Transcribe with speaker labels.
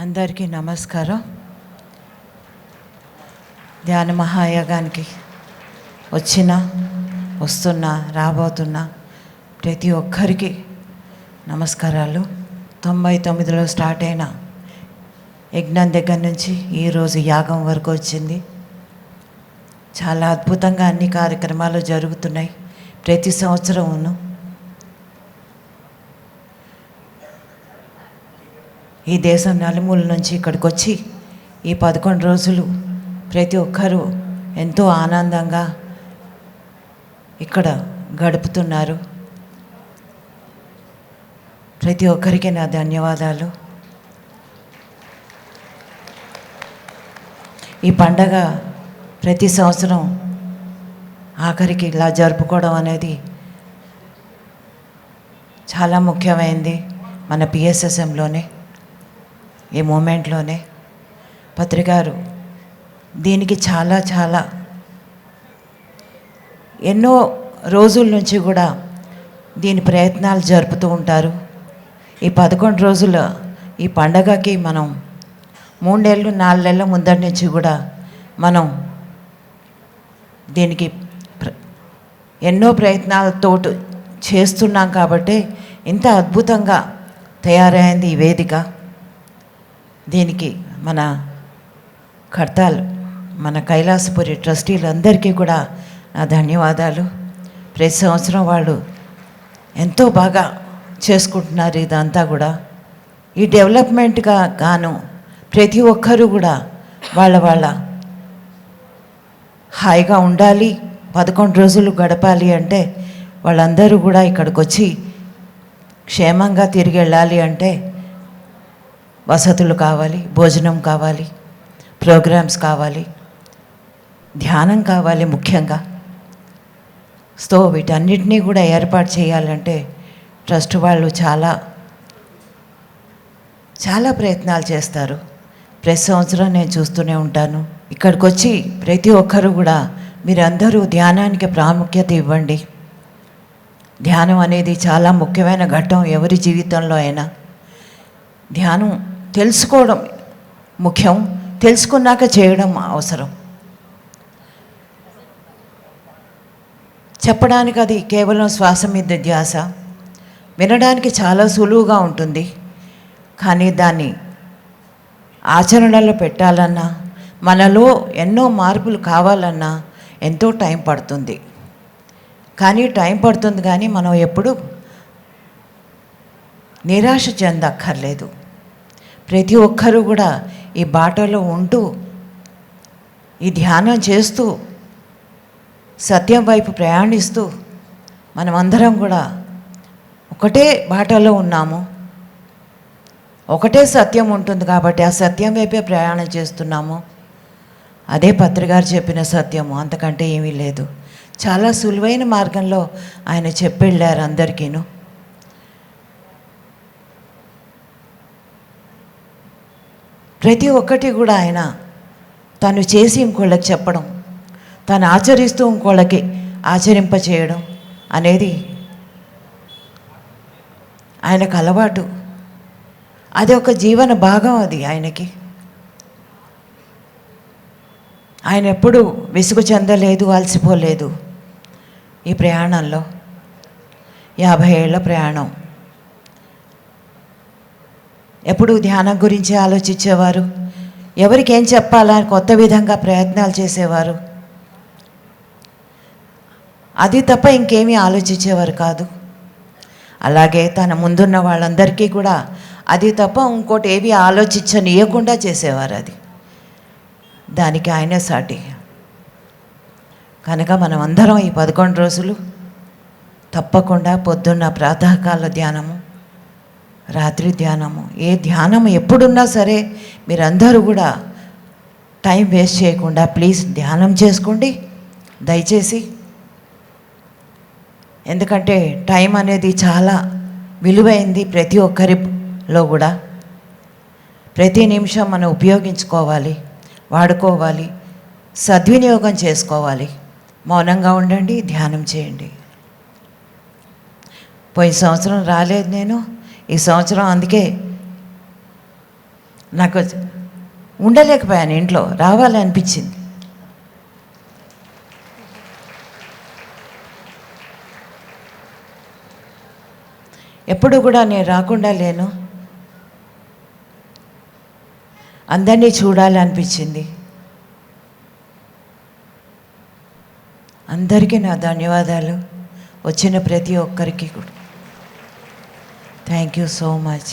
Speaker 1: అందరికీ నమస్కారం. ధ్యాన మహాయాగానికి వస్తున్న రాబోతున్న ప్రతి ఒక్కరికి నమస్కారాలు. 99లో స్టార్ట్ అయిన యజ్ఞం దగ్గర నుంచి ఈరోజు యాగం వరకు వచ్చింది. చాలా అద్భుతంగా అన్ని కార్యక్రమాలు జరుగుతున్నాయి. ప్రతి సంవత్సరమును ఈ దేశం నలుమూల నుంచి ఇక్కడికి వచ్చి ఈ 11 రోజులు ప్రతి ఒక్కరూ ఎంతో ఆనందంగా ఇక్కడ గడుపుతున్నారు. ప్రతి ఒక్కరికి నా ధన్యవాదాలు. ఈ పండగ ప్రతి సంవత్సరం ఆఖరికి ఇలా జరుపుకోవడం అనేది చాలా ముఖ్యమైనది. మన పిఎస్ఎస్ఎంలోనే ఈ మూమెంట్లోనే పత్రికారు దీనికి చాలా ఎన్నో రోజుల నుంచి కూడా దీని ప్రయత్నాలు జరుపుతూ ఉంటారు. ఈ 11 రోజుల ఈ పండగకి మనం 3 నెలలు 4 నెలల ముందటి నుంచి కూడా మనం దీనికి ఎన్నో ప్రయత్నాలతో చేస్తున్నాం. కాబట్టి ఇంత అద్భుతంగా తయారైంది ఈ వేదిక. దీనికి మన కర్తాలు, మన కైలాసపురి ట్రస్టీలందరికీ కూడా నా ధన్యవాదాలు. ప్రతి సంవత్సరం వాళ్ళు ఎంతో బాగా చేసుకుంటున్నారు. ఇదంతా కూడా ఈ డెవలప్మెంట్గా గాను ప్రతి ఒక్కరూ కూడా వాళ్ళ హాయిగా ఉండాలి, 11 రోజులు గడపాలి అంటే వాళ్ళందరూ కూడా ఇక్కడికి వచ్చి క్షేమంగా తిరిగి వెళ్ళాలి అంటే వసతులు కావాలి, భోజనం కావాలి, ప్రోగ్రామ్స్ కావాలి, ధ్యానం కావాలి ముఖ్యంగా. సో వీటన్నిటినీ కూడా ఏర్పాటు చేయాలంటే ట్రస్ట్ వాళ్ళు చాలా ప్రయత్నాలు చేస్తారు. ప్రతి సంవత్సరం నేను చూస్తూనే ఉంటాను. ఇక్కడికి వచ్చి ప్రతి ఒక్కరు కూడా మీరందరూ ధ్యానానికి ప్రాముఖ్యత ఇవ్వండి. ధ్యానం అనేది చాలా ముఖ్యమైన ఘట్టం ఎవరి జీవితంలో అయినా. ధ్యానం తెలుసుకోవడం ముఖ్యం, తెలుసుకున్నాక చేయడం అవసరం. చెప్పడానికి అది కేవలం శ్వాస మీద ధ్యాస, వినడానికి చాలా సులువుగా ఉంటుంది. కానీ దాన్ని ఆచరణలో పెట్టాలన్నా, మనలో ఎన్నో మార్పులు కావాలన్నా ఎంతో టైం పడుతుంది. కానీ మనం ఎప్పుడు నిరాశ చెందక్కర్లేదు. ప్రతి ఒక్కరూ కూడా ఈ బాటలో ఉంటూ ఈ ధ్యానం చేస్తూ సత్యం వైపు ప్రయాణిస్తూ మనమందరం కూడా ఒకటే బాటలో ఉన్నాము. ఒకటే సత్యం ఉంటుంది కాబట్టి ఆ సత్యం వైపే ప్రయాణం చేస్తున్నాము. అదే పత్రికారు చెప్పిన సత్యము, అంతకంటే ఏమీ లేదు. చాలా సులువైన మార్గంలో ఆయన చెప్పెళ్ళారు అందరికీను. ప్రతి ఒక్కటి కూడా ఆయన తను చేసి ఇంకోళ్ళకి చెప్పడం, తను ఆచరిస్తూ ఇంకోళ్ళకి ఆచరింపచేయడం అనేది ఆయనకు అలవాటు. అది ఒక జీవన భాగం. అది ఆయనకి. ఆయన ఎప్పుడూ విసుగు చెందలేదు, అలసిపోలేదు. ఈ ప్రయాణంలో 50 ఏళ్ల ప్రయాణం. ఎప్పుడు ధ్యానం గురించి ఆలోచించేవారు, ఎవరికి ఏం చెప్పాలా కొత్త విధంగా ప్రయత్నాలు చేసేవారు. అది తప్ప ఇంకేమీ ఆలోచించేవారు కాదు. అలాగే తన ముందున్న వాళ్ళందరికీ కూడా అది తప్ప ఇంకోటి ఏవి ఆలోచించనీయకుండా చేసేవారు. అది దానికి ఆయనే సాటి. కనుక మనం అందరం ఈ 11 రోజులు తప్పకుండా పొద్దున్న ప్రాతకాల ధ్యానము, రాత్రి ధ్యానము, ఏ ధ్యానం ఎప్పుడున్నా సరే మీరందరూ కూడా టైం వేస్ట్ చేయకుండా ప్లీజ్ ధ్యానం చేసుకోండి దయచేసి. ఎందుకంటే టైం అనేది చాలా విలువైంది ప్రతి ఒక్కరిలో కూడా. ప్రతి నిమిషం మనం ఉపయోగించుకోవాలి, వాడుకోవాలి, సద్వినియోగం చేసుకోవాలి. మౌనంగా ఉండండి, ధ్యానం చేయండి. పోయిన సంవత్సరం రాలేదు నేను, ఈ సంవత్సరం అందుకే నాకు ఉండలేకపోయాను, ఇంట్లో రావాలనిపించింది. ఎప్పుడు కూడా నేను రాకుండా లేను, అందరినీ చూడాలనిపించింది. అందరికీ నా ధన్యవాదాలు, వచ్చిన ప్రతి ఒక్కరికి కూడా థ్యాంక్ యూ సో మచ్.